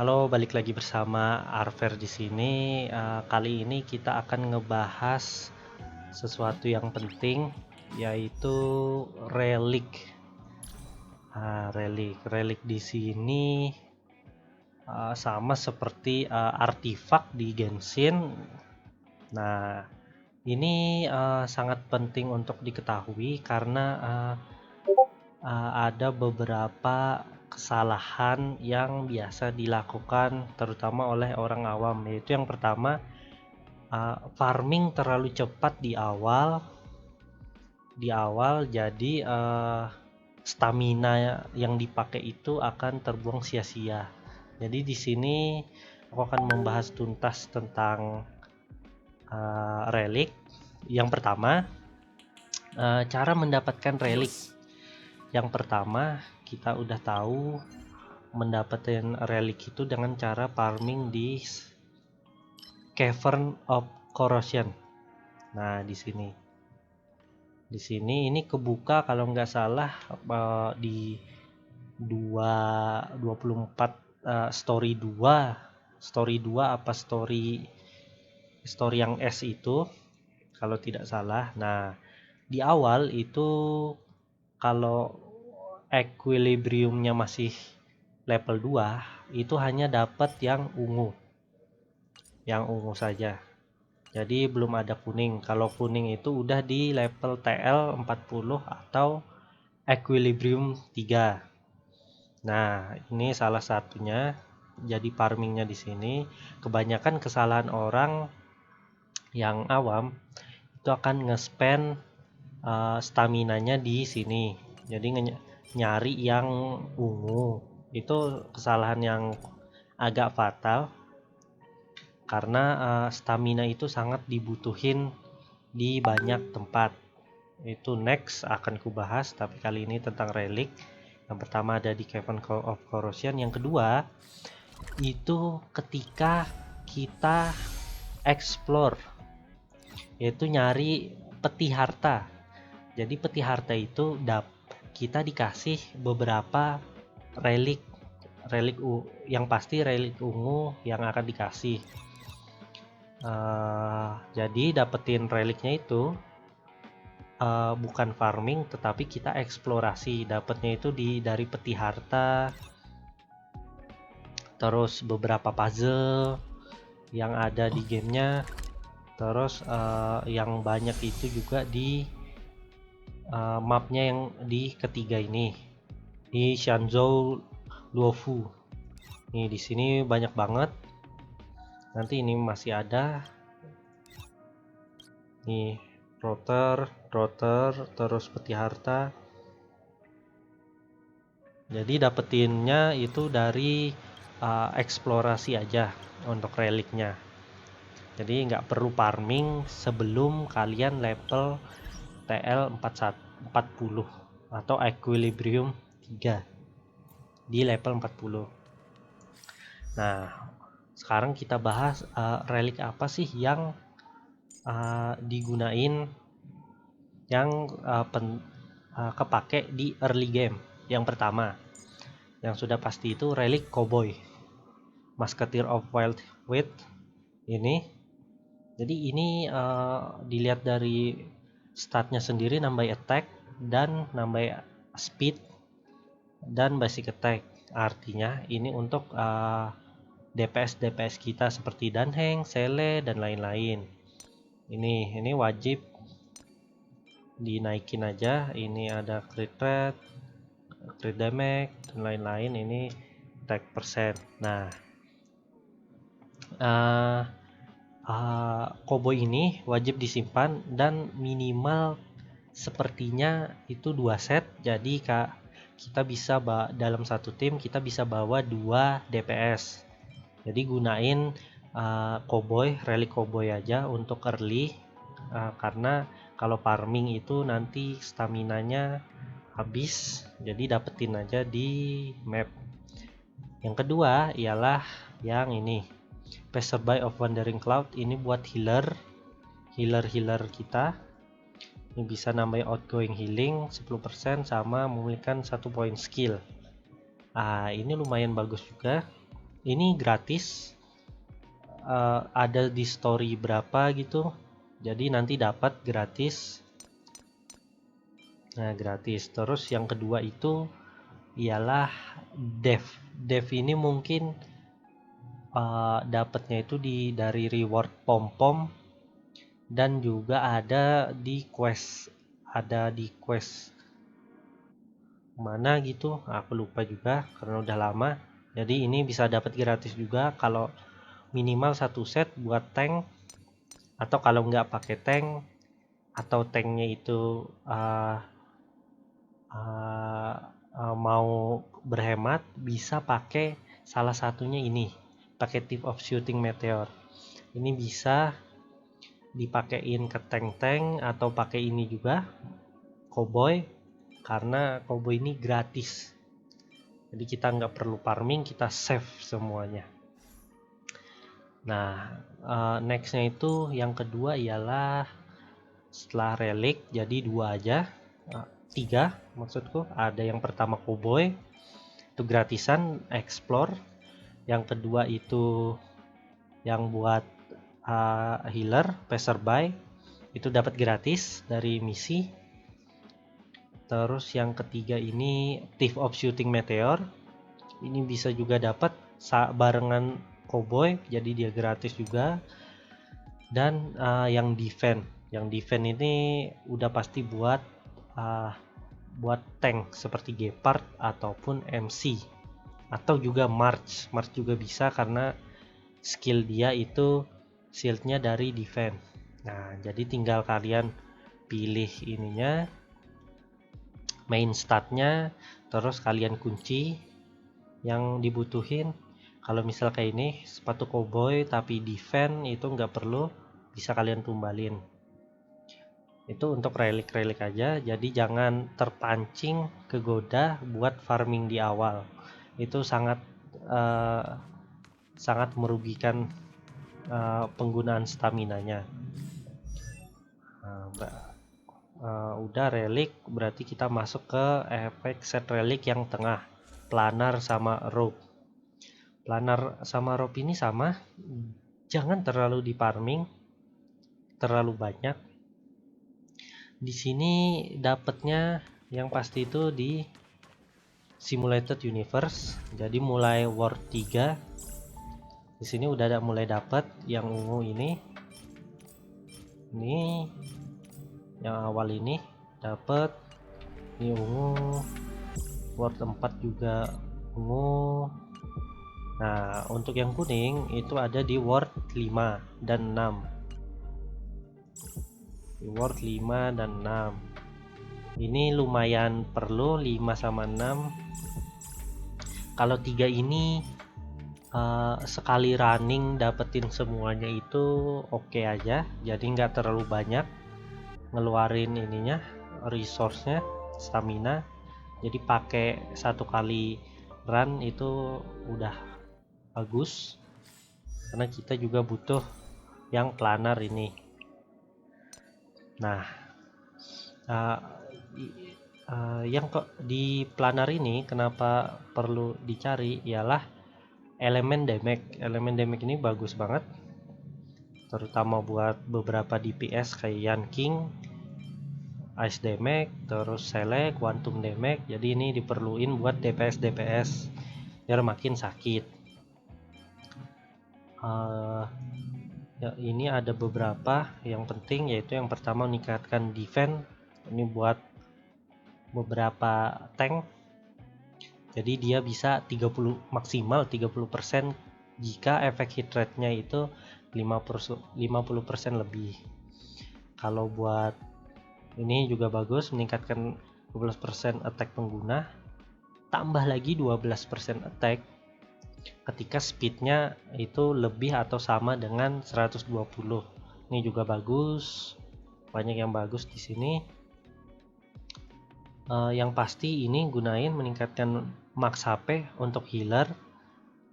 Halo, balik lagi bersama Arfer di sini. Kali ini kita akan ngebahas sesuatu yang penting, yaitu relik. Relik di sini sama seperti artifak di Genshin. Nah, ini sangat penting untuk diketahui karena ada beberapa kesalahan yang biasa dilakukan terutama oleh orang awam, yaitu yang pertama, farming terlalu cepat di awal jadi stamina yang dipakai itu akan terbuang sia-sia. Jadi di sini aku akan membahas tuntas tentang relik. Yang pertama, cara mendapatkan relik. Yang pertama, kita udah tahu mendapatkan relik itu dengan cara farming di Cavern of Corrosion. Nah, di sini ini kebuka kalau nggak salah di 24 story 2 apa story yang S itu kalau tidak salah. Nah, di awal itu kalau equilibriumnya masih level 2 itu hanya dapat yang ungu saja, jadi belum ada kuning. Kalau kuning itu udah di level TL 40 atau equilibrium 3. Nah, ini salah satunya. Jadi farmingnya di sini kebanyakan kesalahan orang yang awam itu akan nge-spend stamina-nya di sini. Jadi nyari yang ungu itu kesalahan yang agak fatal karena stamina itu sangat dibutuhin di banyak tempat. Itu next akan kubahas, tapi kali ini tentang relik. Yang pertama ada di Cavern of Corrosion. Yang kedua itu ketika kita explore, yaitu nyari peti harta. Jadi peti harta itu kita dikasih beberapa relik yang pasti relik ungu yang akan dikasih. Jadi dapetin reliknya itu bukan farming tetapi kita eksplorasi. Dapatnya itu dari peti harta, terus beberapa puzzle yang ada di gamenya, terus yang banyak itu juga di mapnya yang di ketiga ini, di Shanzhou Luofu. Nih di sini banyak banget. Nanti ini masih ada nih router terus peti harta. Jadi dapetinnya itu dari eksplorasi aja untuk reliknya. Jadi nggak perlu farming sebelum kalian level TL 40 atau equilibrium 3 di level 40. Nah, sekarang kita bahas relik apa sih yang digunain yang kepake di early game. Yang pertama yang sudah pasti itu relik Cowboy, Musketeer of Wild Wheat ini. Jadi ini dilihat dari statnya sendiri, nambah attack dan nambah speed dan basic attack. Artinya ini untuk DPS kita seperti Danheng, Sele dan lain-lain. Ini wajib dinaikin aja. Ini ada crit rate, crit damage dan lain-lain. Ini attack percent. Nah, Cowboy ini wajib disimpan dan minimal sepertinya itu 2 set. Jadi kita bisa dalam satu tim kita bisa bawa 2 DPS. Jadi gunain relik Cowboy aja untuk early, karena kalau farming itu nanti staminanya habis. Jadi dapetin aja di map. Yang kedua ialah yang ini, Passerby of Wandering Cloud. Ini buat healer kita. Ini bisa nambah outgoing healing 10% sama memulihkan 1 poin skill. Ini lumayan bagus juga. Ini gratis, ada di story berapa gitu, jadi nanti dapat gratis. Nah, gratis. Terus yang kedua itu ialah dev. Dev ini mungkin dapatnya itu dari reward pom-pom, dan juga ada di quest, mana gitu, aku lupa juga karena udah lama. Jadi ini bisa dapat gratis juga kalau minimal satu set buat tank, atau kalau nggak pakai tank atau tanknya itu mau berhemat, bisa pakai salah satunya ini, pakai Tip of Shooting Meteor. Ini bisa dipakein ke tank-tank atau pakai ini juga Cowboy, karena Cowboy ini gratis. Jadi kita nggak perlu farming, kita save semuanya. Nah, nextnya itu yang kedua ialah setelah relic, jadi 2 aja, 3 maksudku. Ada yang pertama Cowboy, itu gratisan explore. Yang kedua itu yang buat healer passerby, itu dapat gratis dari misi. Terus yang ketiga ini Thief of Shooting Meteor, ini bisa juga dapat barengan Cowboy, jadi dia gratis juga. Dan yang defend ini udah pasti buat tank seperti Gepard ataupun MC, atau juga March juga bisa karena skill dia itu shieldnya dari defense. Nah, jadi tinggal kalian pilih ininya, main statnya, terus kalian kunci yang dibutuhin. Kalau misal kayak ini sepatu cowboy tapi defense, itu nggak perlu, bisa kalian tumbalin. Itu untuk relik-relik aja, jadi jangan terpancing kegoda buat farming di awal. Itu sangat merugikan penggunaan staminanya. Udah relik, berarti kita masuk ke efek set relik yang tengah, planar sama rope. Planar sama rope ini sama, jangan terlalu di farming terlalu banyak. Di sini dapatnya yang pasti itu di Simulated Universe. Jadi mulai World 3 di sini udah mulai dapat yang ungu ini. Ini yang awal ini dapat, ini ungu. World 4 juga ungu. Nah, untuk yang kuning itu ada di World 5 dan 6. Di World 5 dan 6. Ini lumayan perlu 5 sama 6. Kalau 3 ini sekali running dapetin semuanya itu oke aja, jadi nggak terlalu banyak ngeluarin ininya, resource-nya, stamina. Jadi pakai satu kali run itu udah bagus, karena kita juga butuh yang planar ini. Nah, yang kok di planar ini kenapa perlu dicari ialah elemen damage ini bagus banget, terutama buat beberapa DPS kayak Yan King, Ice damage, terus Select, Quantum damage. Jadi ini diperluin buat DPS biar makin sakit. Ya, ini ada beberapa yang penting, yaitu yang pertama meningkatkan defense. Ini buat beberapa tank, jadi dia bisa 30 maksimal 30% jika efek hit rate-nya itu 50% lebih. Kalau buat ini juga bagus, meningkatkan 12% attack pengguna, tambah lagi 12% attack ketika speednya itu lebih atau sama dengan 120. Ini juga bagus, banyak yang bagus di sini. Yang pasti ini gunain meningkatkan max HP untuk healer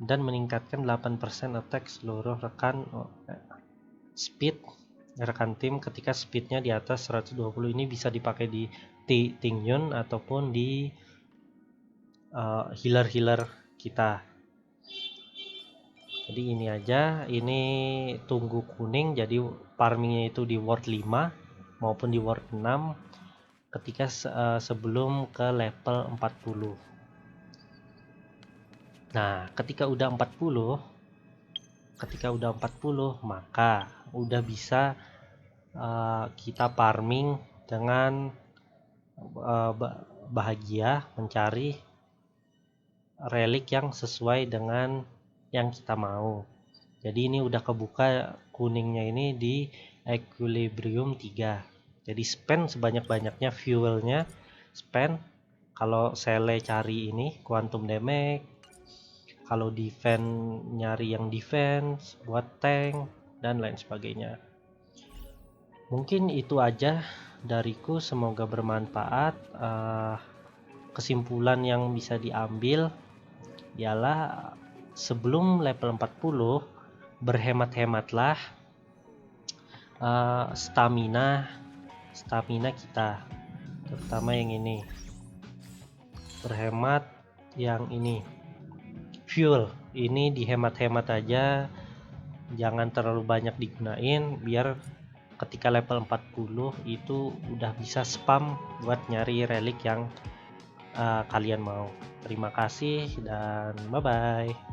dan meningkatkan 8% attack seluruh rekan speed rekan tim ketika speednya di atas 120. Ini bisa dipakai di Ting Yun ataupun di healer kita. Jadi ini aja, ini tunggu kuning, jadi farmingnya itu di ward 5 maupun di ward 6 ketika sebelum ke level 40. Nah, ketika udah 40 maka udah bisa kita farming dengan bahagia mencari relik yang sesuai dengan yang kita mau. Jadi ini udah kebuka kuningnya ini di equilibrium 3. Jadi spend sebanyak-banyaknya fuelnya, spend. Kalau sele cari ini quantum damage, kalau defense nyari yang defense buat tank dan lain sebagainya. Mungkin itu aja dariku, semoga bermanfaat. Kesimpulan yang bisa diambil ialah sebelum level 40 berhemat-hematlah stamina kita, terutama yang ini. Berhemat yang ini, fuel ini dihemat-hemat aja, jangan terlalu banyak digunain, biar ketika level 40 itu udah bisa spam buat nyari relik yang kalian mau. Terima kasih dan bye bye.